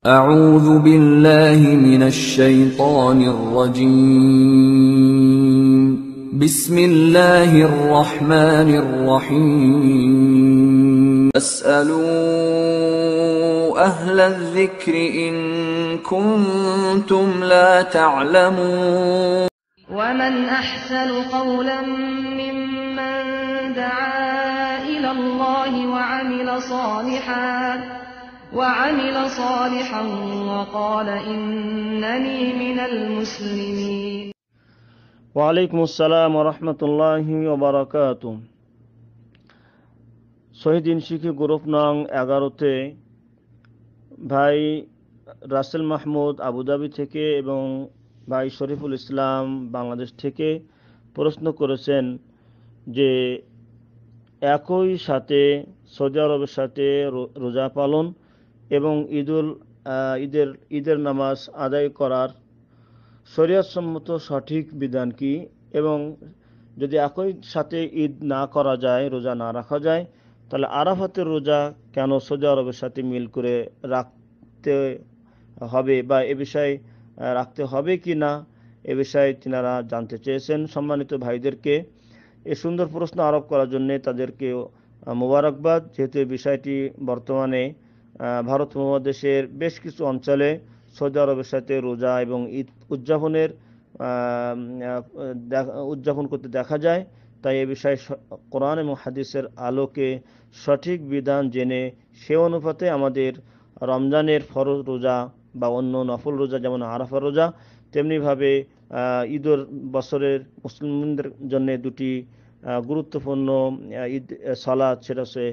أعوذ بالله من الشيطان الرجيم بسم الله الرحمن الرحيم اسألوا أهل الذكر إن كنتم لا تعلمون ومن أحسن قولا ممن دعا إلى الله وعمل صالحا وقال إنني من المسلمين ওয়ালাইকুম আসসালাম ওয়া রাহমাতুল্লাহি ওয়া বারাকাতুহু। শহীদিন শিক্ষক গ্রুপ নং 11-তে ভাই রাসেল মাহমুদ আবুধাবি থেকে এবং ভাই শরীফুল ইসলাম বাংলাদেশ থেকে প্রশ্ন করেছেন যে একই সাথে সৌদি আরবের সাথে রোজা পালন এবং ঈদের নামাজ আদায় করার শরীয়তসম্মত সঠিক বিধান কি, এবং যদি একই সাথে ঈদ না করা যায়, রোজা না রাখা যায়, তাহলে আরাফাতের রোজা কেন সৌদি আরবের সাথে মিল করে রাখতে হবে বা এ বিষয়ে রাখতে হবে কি না, এ বিষয়ে তিনারা জানতে চেয়েছেন। সম্মানিত ভাইদেরকে এই সুন্দর প্রশ্ন আরোপ করার জন্য তাদেরকে মোবারকবাদ, যেহেতু এই বিষয়টি বর্তমানে ভারত উপমহাদেশের বেশ কিছু অঞ্চলে সৌদি আরবের সাথে রোজা এবং ঈদ উদযাপন করতে দেখা যায়। তাই এ বিষয়ে কোরআন এবং হাদিসের আলোকে সঠিক বিধান জেনে সে অনুপাতে আমাদের রমজানের ফরজ রোজা বা অন্য নফল রোজা, যেমন আরাফা রোজা, তেমনিভাবে ঈদের বছরের মুসলিমদের জন্য দুটি গুরুত্বপূর্ণ ঈদ সালাত, সেটা হচ্ছে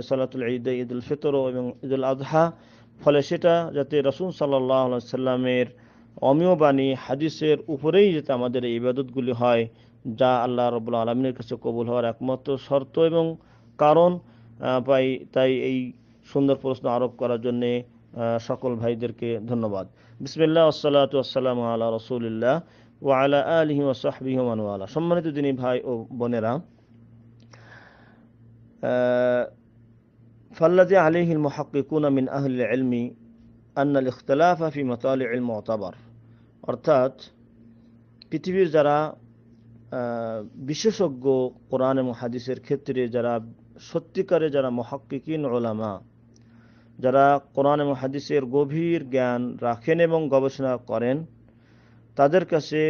সালাতুল ঈদ, ঈদুল ফিতর এবং ঈদুল আজহা। ফলে সেটা যাতে রাসূল সাল্লাল্লাহু আলাইহি সাল্লামের অমীয় বাণী হাদিসের উপরেই যাতে আমাদের এই ইবাদতগুলি হয়, যা আল্লাহ রাব্বুল আলামিনের কাছে কবুল হওয়ার একমাত্র শর্ত এবং কারণ তাই এই সুন্দর প্রশ্ন আরোপ করার জন্য সকল ভাইদেরকে ধন্যবাদ। বিসমিল্লাহ ওয়াসসালাতু ওয়াসসালামু আলা রাসূলিল্লাহ ওয়া আলা আলিহি ওয়া সাহবিহি ওয়া মান ওয়ালা। সম্মানিত দিনী ভাই ও বোনেরা, ফাল্লাযী আলাইহিল মুহাক্কিকুনা মিন আহলিল ইলমি আন্নাল ইখতিলাফা ফি মাতালি'ল মু'তাবার, অর্থাৎ পৃথিবীর যারা বিশেষজ্ঞ কোরআন এবং হাদিসের ক্ষেত্রে, যারা সত্যিকারে যারা মুহাক্কিকিন উলামা, যারা কোরআন এবং হাদিসের গভীর জ্ঞান রাখেন এবং গবেষণা করেন, তাদের কাছে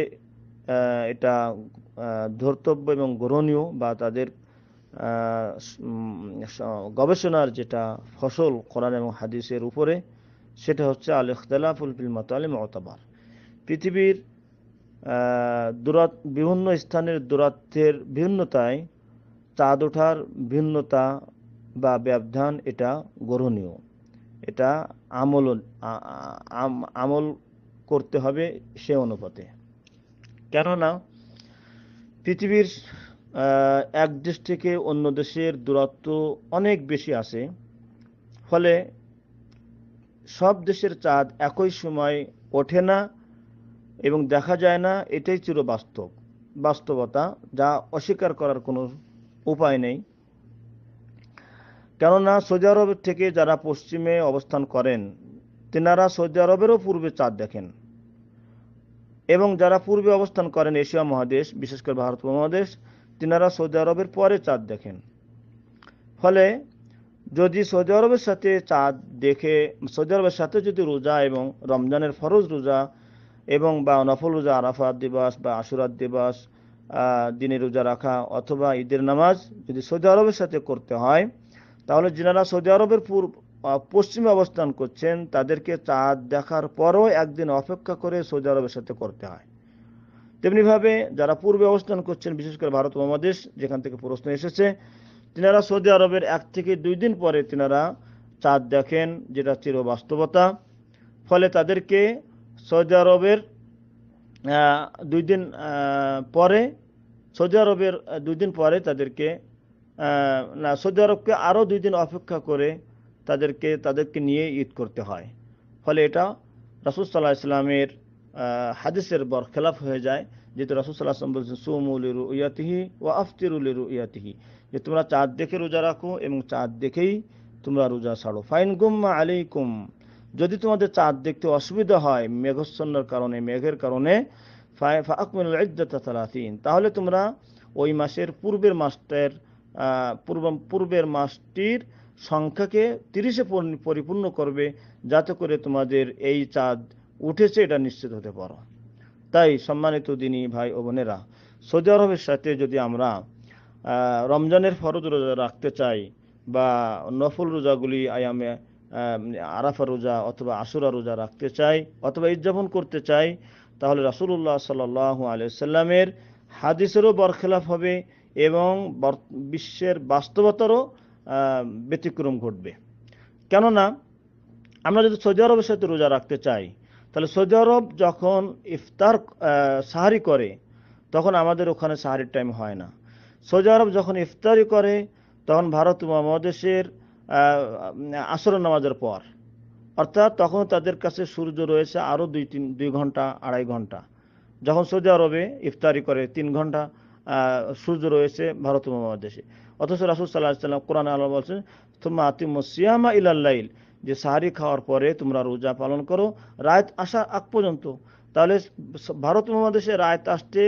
এটা ধর্তব্য এবং গ্রহণীয়, বা তাদের গবেষণার যেটা ফসল কোরআন এবং হাদিসের উপরে, সেটা হচ্ছে আল ইখতিলাফুল ফিল মাতালি'ল মু'তাবার। পৃথিবীর বিভিন্ন স্থানের দূরত্বের ভিন্নতায় চাঁদ ওঠার ভিন্নতা বা ব্যবধান, এটা গ্রহণীয়, এটা আমল করতে হবে সে অনুপাতে। কেননা পৃথিবীর এক দেশ থেকে অন্য দেশের দূরত্ব অনেক বেশি আছে, ফলে সব দেশের চাঁদ একই সময় ওঠে না এবং দেখা যায় না, এটাই চির বাস্তবতা, যা অস্বীকার করার কোনো উপায় নেই। কেননা সৌদি আরব থেকে যারা পশ্চিমে অবস্থান করেন, তেনারা সৌদি আরবেরও পূর্বে চাঁদ দেখেন, এবং যারা পূর্বে অবস্থান করেন এশিয়া মহাদেশ, বিশেষ করে ভারত উপমহাদেশ, তেনারা সৌদি আরবের পরে চাঁদ দেখেন। ফলে যদি সৌদি আরবের সাথে চাঁদ দেখে, সৌদি আরবের সাথে যদি রোজা এবং রমজানের ফরজ রোজা এবং বা নফল রোজা, আরাফাত দিবস বা আশুরাত দিবস, দিনের রোজা রাখা অথবা ঈদের নামাজ যদি সৌদি আরবের সাথে করতে হয়, তাহলে যারা সৌদি আরবের পশ্চিমে অবস্থান করছেন, তাদেরকে চাঁদ দেখার পরও একদিন অপেক্ষা করে সৌদি আরবের সাথে করতে হয়। তেমনিভাবে যারা পূর্বে অবস্থান করছেন, বিশেষ করে ভারত উপমহাদেশ যেখান থেকে প্রশ্ন এসেছে, তিনারা সৌদি আরবের 1 থেকে 2 দিন পরে তিনারা চাঁদ দেখেন, যেটা চির বাস্তবতা। ফলে তাদেরকে সৌদি আরবের 2 দিন পরে তাদেরকে সৌদি আরবকে আরও 2 দিন অপেক্ষা করে তাদেরকে নিয়ে ঈদ করতে হয়। ফলে এটা রাসূল সাল্লাল্লাহু আলাইহি ওয়াসাল্লামের হাদিসের বরখেলাফ হয়ে যায়, যেহেতু রাসূল সাল্লাল্লাহু আলাইহি ওয়াসাল্লাম বলেছেন সুমু লিরুয়াতিহি ওয়া আফতিরু লিরুয়াতিহি, যে তোমরা চাঁদ দেখে রোজা রাখো এবং চাঁদ দেখেই তোমরা রোজা ছাড়ো। ফাইন গুম্মা আলাইকুম যদি তোমাদের চাঁদ দেখতে অসুবিধা হয় মেঘাচ্ছন্নের কারণে, মেঘের কারণে, ফাআকমিলুল ইদ্দাতা 30, তাহলে তোমরা ওই মাসের পূর্বের মাসটির সংখ্যাকে 30-এ পরিপূর্ণ করবে, যাতে করে তোমাদের এই চাঁদ উঠেছে এটা নিশ্চিত হতে পারো। তাই সম্মানিত দিনী ভাই ও বোনেরা, সৌদি আরবের সাথে যদি আমরা রমজানের ফরজ রোজা রাখতে চাই বা নফল রোজাগুলি আয়ামে আরাফা রোজা অথবা আশুরা রোজা রাখতে চাই অথবা উদযাপন করতে চাই, তাহলে রাসূলুল্লাহ সাল্লাল্লাহু আলাইহি সাল্লামের হাদিসেরও বরখেলাপ হবে এবং বিশ্বের বাস্তবতারও ব্যতিক্রম ঘটবে। কেননা আমরা যদি সৌদি আরবের সাথে রোজা রাখতে চাই, তাহলে সৌদি আরব যখন ইফতার সাহারি করে তখন আমাদের ওখানে সাহারির টাইম হয় না। সৌদি আরব যখন ইফতারি করে তখন ভারত মহাদেশের আসরের নামাজের পর, অর্থাৎ তখন তাদের কাছে সূর্য রয়েছে আরও 2 ঘন্টা 2.5 ঘন্টা। যখন সৌদি আরবে ইফতারি করে 3 ঘন্টা সূর্য রয়েছে ভারত মহাদেশে। অথচ রাসূল সাল্লাল্লাহু আলাইহি ওয়াসাল্লাম কোরআনে আল্লাহ বলছেন, তুম্মা আতিমুস সিয়ামা ইলাল লাইল, যে সাহারি খাওয়ার পরে তোমরা রোজা পালন করো রাত আসার আগ পর্যন্ত। তাহলে ভারত মহাদেশে রাত আসতে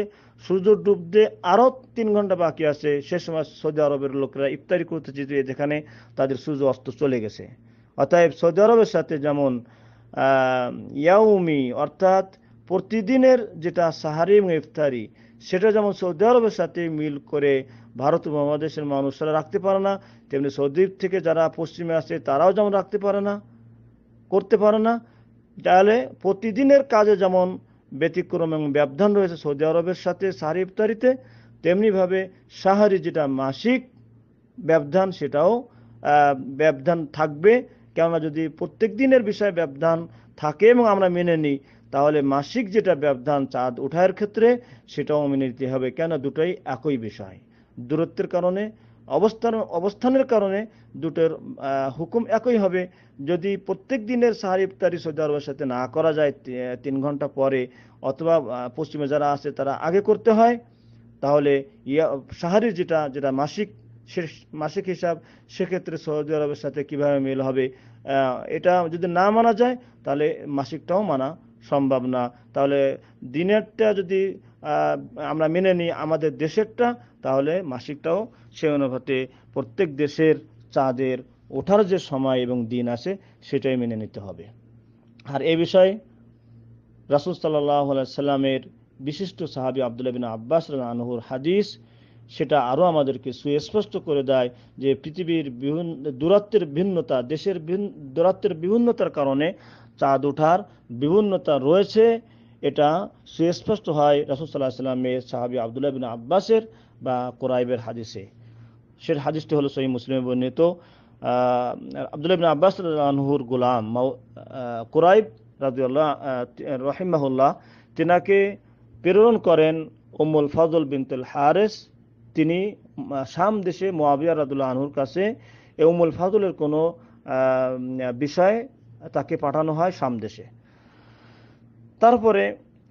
সূর্য ডুবতে আরও 3 ঘন্টা বাকি আছে। সে সময় সৌদি আরবের লোকেরা ইফতারি করতে যেতে যেখানে তাদের সূর্য অস্ত চলে গেছে। অতএব সৌদি আরবের সাথে যেমন ইয়াউমি অর্থাৎ প্রতিদিনের যেটা সাহারি এবং ইফতারি, সেটা যেমন সৌদি আরবের সাথে মিল করে ভারত মহাদেশের মানুষরা রাখতে পারে না, তেমনি সৌদি থেকে যারা পশ্চিমে আসে তারাও যেমন রাখতে পারে না, করতে পারে না। তাহলে প্রতিদিনের কাজে যেমন ব্যতিক্রম এবং ব্যবধান রয়েছে সৌদি আরবের সাথে সাহারি ইফতারিতে, তেমনিভাবে সাহারি যেটা মাসিক ব্যবধান সেটাও ব্যবধান থাকবে। কেননা যদি প্রত্যেক দিনের বিষয়ে ব্যবধান থাকে এবং আমরা মেনে নিই, তাহলে মাসিক যেটা ব্যবধান চাঁদ ওঠার ক্ষেত্রে সেটাও মেনে নিতে হবে। কেন দুটোই একই বিষয়, দূরত্বের কারণে, অবস্থানের কারণে দুটোর হুকুম একই হবে। যদি প্রত্যেক দিনের সাহারি ইফতারি সৌদি আরবের সাথে না করা যায় 3 ঘন্টা পরে অথবা পশ্চিমে যারা আছে তারা আগে করতে হয়, তাহলে সাহারির যেটা মাসিক হিসাব, সেক্ষেত্রে সৌদি আরবের সাথে কিভাবে মিল হবে? এটা যদি না মানা যায় তাহলে মাসিকটাও মানা সম্ভব না। তাহলে দিনেরটা যদি আমরা মেনে নিই আমাদের দেশেরটা, তাহলে মাসিকটাও সে অনুপাতে প্রত্যেক দেশের চাঁদের ওঠার যে সময় এবং দিন আছে সেটাই মেনে নিতে হবে। আর এই বিষয়ে রাসূল সাল্লাল্লাহু আলাইহি সাল্লামের বিশিষ্ট সাহাবী আব্দুল্লাহ বিন আব্বাস রাদিয়াল্লাহু আনহুর হাদিস সেটা আরও আমাদেরকে সুস্পষ্ট করে দেয় যে পৃথিবীর বিভিন্ন দূরত্বের ভিন্নতা, দেশের দূরত্বের বিভিন্নতার কারণে চাঁদ ওঠার বিভিন্নতা রয়েছে। এটা সুস্পষ্ট হয় রাসূল সাল্লাল্লাহু আলাইহি সাল্লামের সাহাবী আব্দুল্লাহ বিন আব্বাসের বা কুরাইবের হাদিসে। সে হাদিসটি হলো সহিহ মুসলিমে বর্ণিত। আব্দুল্লাহ বিন আব্বাস রাদিয়াল্লাহু আনহুর গোলাম কুরাইব রাদিয়াল্লাহু রাহিমাহুল্লাহ তিনাকে প্রেরণ করেন উম্মুল ফাজল বিনতুল হারিস। তিনি শাম দেশে মুয়াবিয়া রাদিয়াল্লাহু আনহুর কাছে এই উম্মুল ফাজলের কোনো বিষয় তাকে পাঠানো হয় শাম দেশে। তারপরে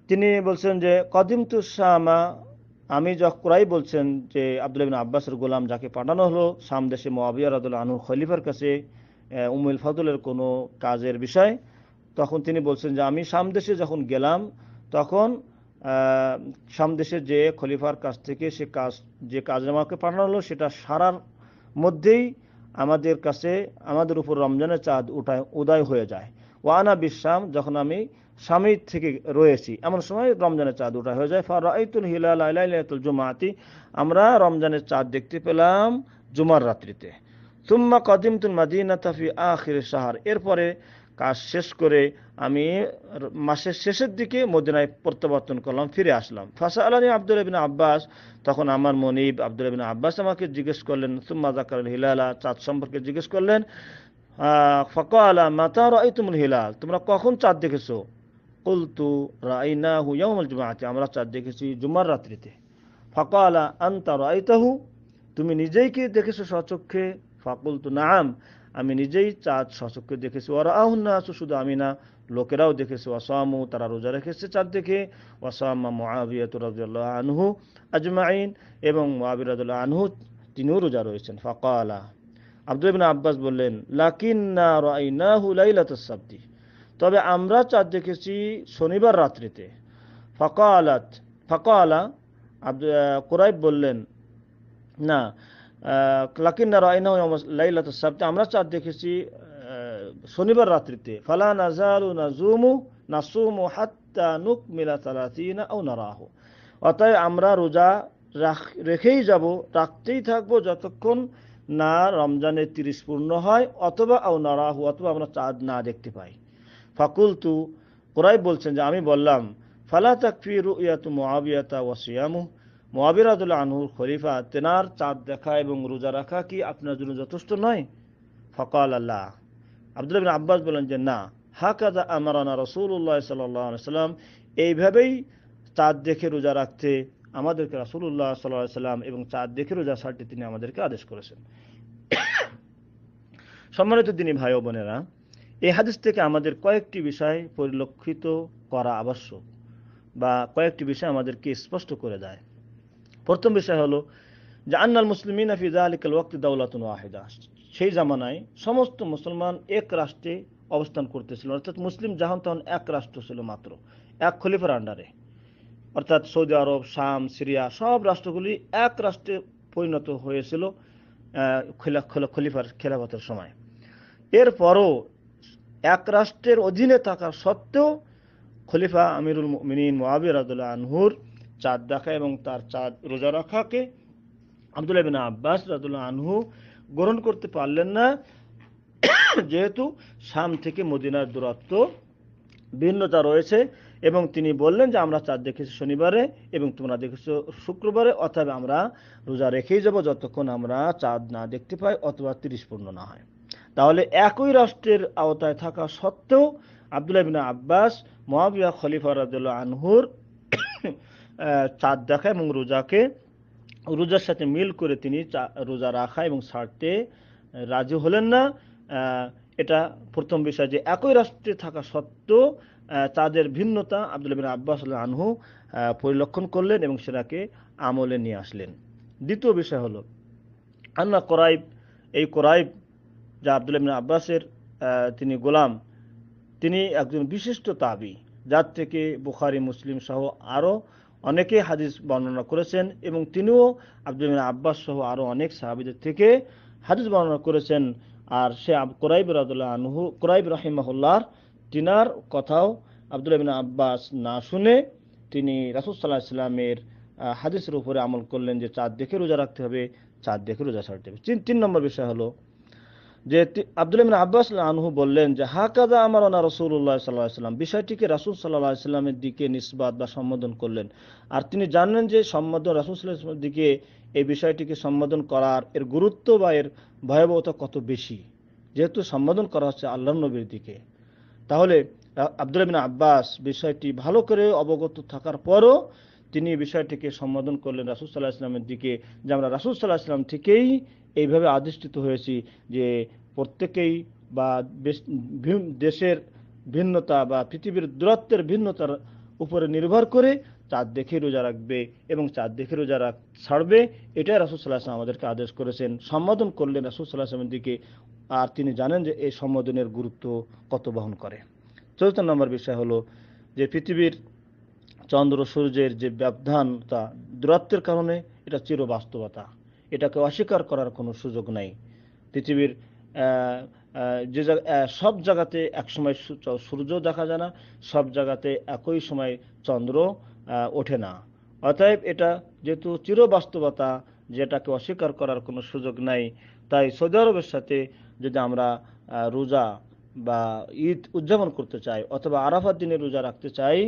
তিনি বলছেন যে কদিমতু শামা, আমি কুরাইব বলছেন যে আব্দুল্লাহ বিন আব্বাসের গোলাম যাকে পাঠানো হলো শাম দেশে মুয়াবিয়া রাদিয়াল্লাহু আনহু খলিফার কাছে উম্মুল ফাজলের কোনো কাজের বিষয়, তখন তিনি বলছেন যে আমি শাম দেশে যখন গেলাম তখন শাম দেশে যে খলিফার কাছ থেকে যে কাজ আমাকে পাঠানো হলো সেটা সারার মধ্যেই আমাদের কাছে আমাদের উপর রমজানের চাঁদ উদয় হয়ে যায়। ওয়ানা বিশাম, যখন আমি শামে থেকে রয়েছি এমন সময় রমজানের চাঁদ উদয় হয়ে যায়। ফারাআইতুল হিলাল লাইলাতুল জুমআতি, আমরা রমজানের চাঁদ দেখতে পেলাম জুমার রাত্রিতে। সুম্মা কাদিমতুল মাদিনাতা ফি আখির শাহর, এরপরে কাজ শেষ করে আমি মাসের শেষের দিকে মদিনায় প্রত্যাবর্তন করলাম, ফিরে আসলাম। ফাসাআলানি আব্দুল্লাহ বিন আব্বাস, তখন আমার মনিব আব্দুল্লাহ বিন আব্বাস আমাকে জিজ্ঞেস করলেন, সুম্মা যাকারাল হিলালা, চাঁদ সম্পর্কে জিজ্ঞেস করলেন। ফাকালা মাতা রাআইতুমুল হিলাল, তোমরা কখন চাঁদ দেখেছো? কুলতু রাআইনাহু ইয়াউমুল জুমআতি, আমরা চাঁদ দেখেছি জুমার রাত্রিতে। ফাকালা আনতা রাআইতাহু, তুমি নিজেই কি দেখেছো স্বচক্ষে? ফাকুলতু নাআম, আমি নিজেই চাঁদ স্বচক্ষে দেখেছি। ওয়ারাআহুন নাসু, শুধু আমি না লোকেরাও দেখেছে। ওয়াসামু, তারা রোজা রেখেছে চাঁদ দেখে। ওয়াসামা মুআবিয়া রাদিয়াল্লাহু আনহু আজমাইন, এবং মুআবিয়া রাদিয়াল্লাহু আনহু তিনিও রোজা রয়েছেন। ফাকালা, আব্দুল্লাহ ইবনে আব্বাস বললেন, লাকিন্না রাআইনাহু লাইলাতুস সাবতি, তবে আমরা চাঁদ দেখেছি শনিবার রাত্রিতে। ফাকালা কুরাইব বললেন, না, লাকিন্না রাআইনাহু লাইলাতুস সাবত, আমরা চাঁদ দেখেছি শনিবার রাত্রিতে। ফালা নাযালু নাসুমু হাত্তা নুকমিলা 30 আও নারাহু, অতএব আমরা রোজা রেখেই যাব, রাখতেই থাকবো যতক্ষণ না রমজানের 30 পূর্ণ হয়, অথবা আও নারাহু, অথবা আমরা চাঁদ না দেখতে পাই। ফাকুলতু, কুরাইব বলছেন যে আমি বললাম, ফালা তাকফি রুয়াতু মুআবিয়াতা ওয়া সিয়ামু, মুআবিয়া রাদিয়াল্লাহু আনহুর খলিফা, তেনার চাঁদ দেখা এবং রোজা রাখা কি আপনার জন্য যথেষ্ট নয়? ফাকাল আল্লাহ, আব্দুল্লাহ ইবনে আব্বাস বলেন যে না, হাকাযা আমারানা রাসূলুল্লাহ সাল্লাল্লাহু আলাইহি ওয়াসাল্লাম, এইভাবেই চাঁদ দেখে রোজা রাখতে আমাদেরকে রাসূলুল্লাহ সাল্লাল্লাহু আলাইহি ওয়াসাল্লাম এবং চাঁদ দেখে রোজা ছাড়তে তিনি আমাদেরকে আদেশ করেছেন। সম্মানিত দিনী ভাই ও বোনেরা, এই হাদিস থেকে আমাদের কয়েকটি বিষয় পরিলক্ষিত করা আবশ্যক, বা কয়েকটি বিষয় আমাদেরকে স্পষ্ট করে দেয়। প্রথম বিষয় হলো যে আন্নাল মুসলিমিনা ফি যালিকাল ওয়াক্তি দাওলাতুন ওয়াহিদা, সেই জামানায় সমস্ত মুসলমান এক রাষ্ট্রে অবস্থান করতেছিল, অর্থাৎ মুসলিম জাহান তখন এক রাষ্ট্র ছিল মাত্র, এক খলিফার আন্ডারে, অর্থাৎ সৌদি আরব, শাম, সিরিয়া সব রাষ্ট্রগুলি এক রাষ্ট্রে পরিণত হয়েছিল খলিফার খেলাফতের সময়। এরপরও এক রাষ্ট্রের অধীনে থাকা সত্ত্বেও খলিফা আমিরুল মুমিনিন মুআবিয়া রাদিয়াল্লাহু আনহুর চাঁদ দেখা এবং তার চাঁদ রোজা রাখাকে আব্দুল্লাহ ইবনে আব্বাস রাদিয়াল্লাহু আনহু গ্রহণ করতে পারলেন না, যেহেতু শাম থেকে মদিনার দূরত্ব ভিন্নতা রয়েছে, এবং তিনি বললেন যে আমরা চাঁদ দেখেছি শনিবারে এবং তোমরা দেখেছো শুক্রবারে, অতএব আমরা রোজা রেখেই যাব যতক্ষণ আমরা চাঁদ না দেখতে পাই অথবা 30 পূর্ণ না হয়। তাহলে একই রাষ্ট্রের আওতায় থাকা সত্ত্বেও আব্দুল্লাহ ইবনে আব্বাস মুআবিয়া খলিফা রাদিয়াল্লাহু আনহুর চাঁদ দেখা এবং রোজার সাথে মিল করে তিনি রোজা রাখা এবং ছাড়তে রাজি হলেন না। এটা প্রথম বিষয়, যে একই রাষ্ট্রে থাকা সত্ত্বেও তাদের ভিন্নতা আব্দুল্লাহ ইবনে আব্বাস রাদিয়াল্লাহু আনহু পরিলক্ষণ করলেন এবং সেটাকে আমলে নিয়ে আসলেন। দ্বিতীয় বিষয় হলো আন্না কুরাইব, এই কুরাইব যা আব্দুল্লাহ ইবনে আব্বাসের তিনি গোলাম, তিনি একজন বিশিষ্ট তাবি, যার থেকে বুখারী, মুসলিম সহ আরো অনেকে হাদিস বর্ণনা করেছেন, এবং তিনিও আব্দুল্লাহ ইবনে আব্বাস সহ আরো অনেক সাহাবীদের থেকে হাদিস বর্ণনা করেছেন। আর সে কুরাইব রাদিয়াল্লাহু আনহু, কুরাইব রাহিমাহুল্লাহ, তিনার কথাও আব্দুল্লাহ ইবনে আব্বাস না শুনে তিনি রাসূল সাল্লাল্লাহু আলাইহি ওয়াসাল্লামের হাদিসের উপরে আমল করলেন যে চাঁদ দেখে রোজা রাখতে হবে, চাঁদ দেখে রোজা ছাড়তে হবে। 3 নম্বর বিষয় হলো যে আব্দুল্লাহ ইবনে আব্বাস রাদিয়াল্লাহু আনহু বললেন যে হাকাযা আমারানা রাসূলুল্লাহ সাল্লাল্লাহু আলাইহি ওয়াসাল্লাম, বিষয়টিকে রাসূল সাল্লাল্লাহু আলাইহি ওয়াসাল্লামের দিকে নিসবাত বা সম্বোধন করলেন। আর তিনি জানেন যে সম্বোধন রাসূল সাল্লাল্লাহু আলাইহি ওয়াসাল্লামের দিকে এই বিষয়টিকে সম্বোধন করার এর গুরুত্ব বা এর ভয়াবহতা কত বেশি, যেহেতু সম্বোধন করা হচ্ছে আল্লাহর নবীর দিকে। তাহলে আব্দুল্লাহ ইবনে আব্বাস বিষয়টি ভালো করে অবগত থাকার পরও তিনি বিষয়টিকে সম্বোধন করলেন রাসূল সাল্লাল্লাহু আলাইহি ওয়াসাল্লামের দিকে, যে আমরা রাসূল সাল্লাল্লাহু আলাইহি ওয়াসাল্লাম থেকেই এইভাবে আদিষ্টিত হয়েছি যে প্রত্যেকেই বা দেশের ভিন্নতা বা পৃথিবীর দূরত্বের ভিন্নতার উপরে নির্ভর করে চাঁদ দেখে রোজা রাখবে এবং চাঁদ দেখে রোজা ছাড়বে। এটাই রাসূল সাল্লাল্লাহু আলাইহি ওয়াসাল্লাম আমাদেরকে আদেশ করেছেন, সম্বোধন করলেন রাসূল সাল্লাল্লাহু আলাইহি ওয়াসাল্লামের দিকে, আর তিনি জানেন যে এই সম্বোধনের গুরুত্ব কত বহন করে। 4 নম্বর বিষয় হলো যে পৃথিবীর চন্দ্র সূর্যের যে ব্যবধানতা, দূরত্বের কারণে এটা চির বাস্তবতা, এটাকে অস্বীকার করার কোনো সুযোগ নাই। পৃথিবীর যে সব জায়গাতে একসময় সূর্য দেখা যায় না, সব জায়গাতে একই সময় চন্দ্র ওঠে না। অতএব এটা যেহেতু চির বাস্তবতা, যেটাকে অস্বীকার করার কোনো সুযোগ নাই, তাই সৌদি আরবের সাথে যদি আমরা রোজা বা ঈদ উদযাপন করতে চাই অথবা আরাফাত দিনে রোজা রাখতে চাই,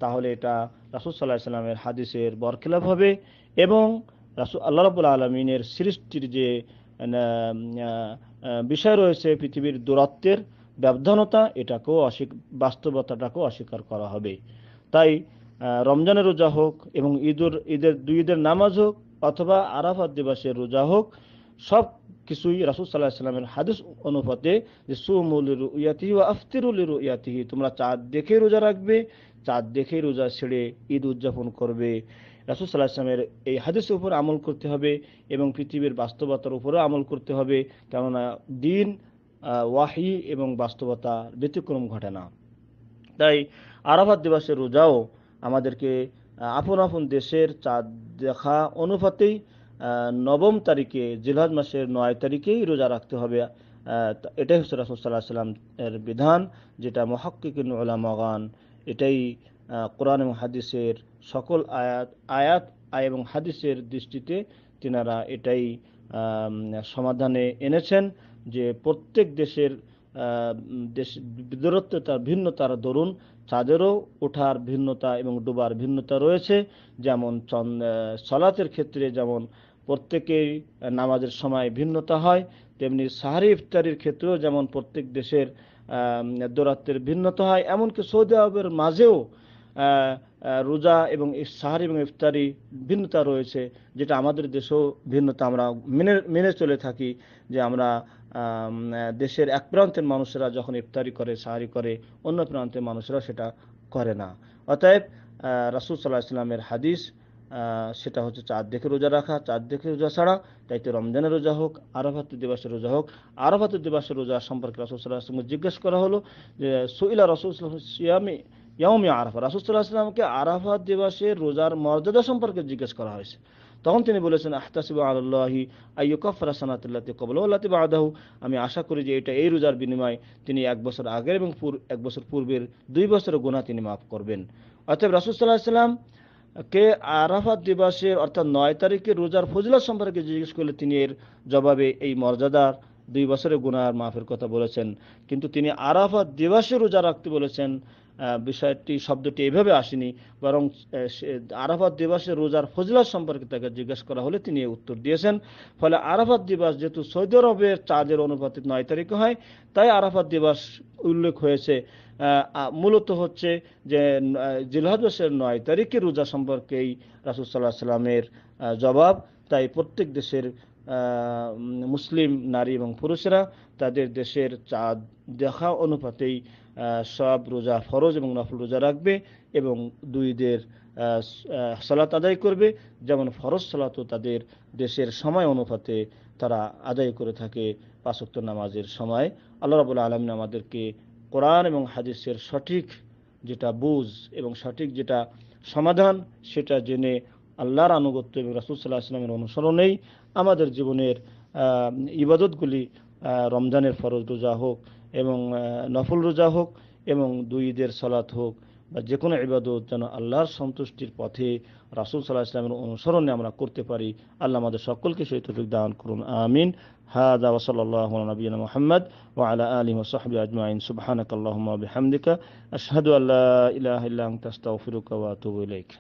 তাহলে এটা রাসূল সাল্লাল্লাহু আলাইহি ওয়াসাল্লামের হাদিসের বরখিলাফ হবে, এবং আল্লাহ রাব্বুল আলামিনের সৃষ্টির যে বিষয় রয়েছে পৃথিবীর দূরত্বের ব্যবধানতা, এটাকেও বাস্তবতাটাকেও অস্বীকার করা হবে। তাই রমজানের রোজা হোক এবং ঈদের নামাজ হোক অথবা আরাফাত দিবসের রোজা হোক, সব কিছুই রাসূল সাল্লাল্লাহু আলাইহি ওয়াসাল্লামের হাদিস অনুপাতে যে সুমু লিরুয়াতিহি ওয়া আফতিরু লিরুয়াতিহি, তোমরা চাঁদ দেখে রোজা রাখবে, চাঁদ দেখে রোজা ছেড়ে ঈদ উদযাপন করবে। রাসূল সাল্লাল্লাহু আলাইহি ওয়াসাল্লামের এই হাদিসের উপর আমল করতে হবে এবং পৃথিবীর বাস্তবতার উপরেও আমল করতে হবে, কেননা দিন ওয়াহি এবং বাস্তবতা ব্যতিক্রম ঘটে না। তাই আরাফাত দিবসের রোজাও আমাদেরকে আপন আপন দেশের চাঁদ দেখা অনুপাতেই 9 তারিখে জিলহজ মাসের 9 তারিখেই রোজা রাখতে হবে। এটাই হচ্ছে রাসূল সাল্লাল্লাহু আলাইহি ওয়াসাল্লাম এর বিধান, যেটা মুহাক্কিকিন উলামাগান এটাই কোরআন এবং হাদিসের সকল আয়াত এবং হাদিসের দৃষ্টিতে তিনারা এটাই সমাধানে এনেছেন যে প্রত্যেক দেশের দূরত্বতার ভিন্নতার দরুন চাঁদেরও ওঠার ভিন্নতা এবং ডোবার ভিন্নতা রয়েছে। যেমন সালাতের ক্ষেত্রে যেমন প্রত্যেকেই নামাজের সময় ভিন্নতা হয়, তেমনি সাহারি ইফতারির ক্ষেত্রেও যেমন প্রত্যেক দেশের দূরত্বের ভিন্নতা হয়। এমনকি সৌদি আরবের মাঝেও রোজা এবং সাহারি এবং ইফতারি ভিন্নতা রয়েছে, যেটা আমাদের দেশেও ভিন্নতা আমরা মেনে চলে থাকি, যে আমরা দেশের এক প্রান্তের মানুষেরা যখন ইফতারি করে সাহারি করে, অন্য প্রান্তের মানুষেরা সেটা করে না। অতএব রাসূল সাল্লাল্লাহু আলাইহি ওয়াসাল্লামের হাদিস সেটা হচ্ছে চাঁদ দেখে রোজা রাখা, চাঁদ দেখে রোজা ছাড়া, তাইতে রমজানের রোজা হোক, আরাফাত দিবসের রোজা হোক। আরাফাত দিবসের রোজা সম্পর্কে রাসূল সাল্লাল্লাহু আলাইহি ওয়াসাল্লামকে জিজ্ঞেস করা হলো যে সুইলা রাসূল সাল্লাল্লাহু আলাইহি ওয়াসাল্লাম ইয়াউমি আরাফা, রাসূল সাল্লাল্লাহু আলাইহি ওয়াসাল্লামকে আরাফাত দিবসের রোজার মর্যাদা সম্পর্কে জিজ্ঞেস করা হয়েছে। তখন তিনি বলেছেন আহতাসিবু আলাল্লাহি আইয়ুকাফফিরা সানাতাল্লাতী ক্বাবলাহু ওয়াল্লাতী বা'দাহু, আমি আশা করি যে এটা এই রোজার বিনিময়ে তিনি 1 বছর আগের এবং 1 বছর পূর্বের 2 বছরের গুনাহ তিনি মাফ করবেন। অতএব রাসূল সাল্লাল্লাহু আলাইহি ওয়াসাল্লাম কে আরাফাত দিবসের অর্থাৎ 9 তারিখে রোজার ফজিলত সম্পর্কে জিজ্ঞেস করলে তিনি এর জবাবে এই মর্যাদার 2 বছরের গুনাহ মাফের কথা বলেছেন। কিন্তু তিনি আরাফাত দিবসে রোজা রাখতে বলেছেন, বিষয়টি শব্দটি এইভাবে আসেনি, বরং আরাফাত দিবসের রোজার ফজিলত সম্পর্কে তাকে জিজ্ঞেস করা হলে তিনি উত্তর দিয়েছেন। ফলে আরাফাত দিবস যেহেতু সৌদি আরবের চাঁদের অনুপাতে 9 তারিখে হয়, তাই আরাফাত দিবস উল্লেখ হয়েছে। মূলত হচ্ছে যে জিলহজ মাসের 9 তারিখে রোজা সম্পর্কেই রাসূল সাল্লাল্লাহু আলাইহি ওয়াসাল্লামের জবাব। তাই প্রত্যেক দেশের মুসলিম নারী এবং পুরুষেরা তাদের দেশের চাঁদ দেখা অনুপাতেই সব রোজা ফরজ এবং নফল রোজা রাখবে এবং 2 ঈদের সালাত আদায় করবে। যেমন ফরজ সালাতও তাদের দেশের সময় অনুপাতে তারা আদায় করে থাকে 5 ওয়াক্ত নামাজের সময়। আল্লাহ রাব্বুল আলামিন আমাদেরকে কোরআন এবং হাদিসের সঠিক যেটা বুঝ এবং সঠিক যেটা সমাধান সেটা জেনে আল্লাহর আনুগত্য এবং রাসূল সাল্লাল্লাহু আলাইহি ওয়াসাল্লামের অনুসরণেই আমাদের জীবনের ইবাদতগুলি, রমজানের ফরজ রোজা হোক এবং নফল রোজা হোক এবং 2 ঈদের সালাত হোক বা যে কোনো ইবাদত, যেন আল্লাহর সন্তুষ্টির পথে রাসূল সাল্লাল্লাহু আলাইহি ওয়াসাল্লামের অনুসরণে আমরা করতে পারি। আল্লাহ আমাদের সকলকে সেই তৌফিক দান করুন, আমিন। হাযা ওয়া সাল্লাল্লাহু আলা নাবিয়িনা মুহাম্মদ ওয়া আলা আলিহি ওয়া সাহবিহি আজমাইন। সুবহানাকাল্লাহুম্মা ওয়া বিহামদিকা আশহাদু আল্লা ইলাহা ইল্লা আনতা আস্তাগফিরুকা ওয়া আতুবু ইলাইক।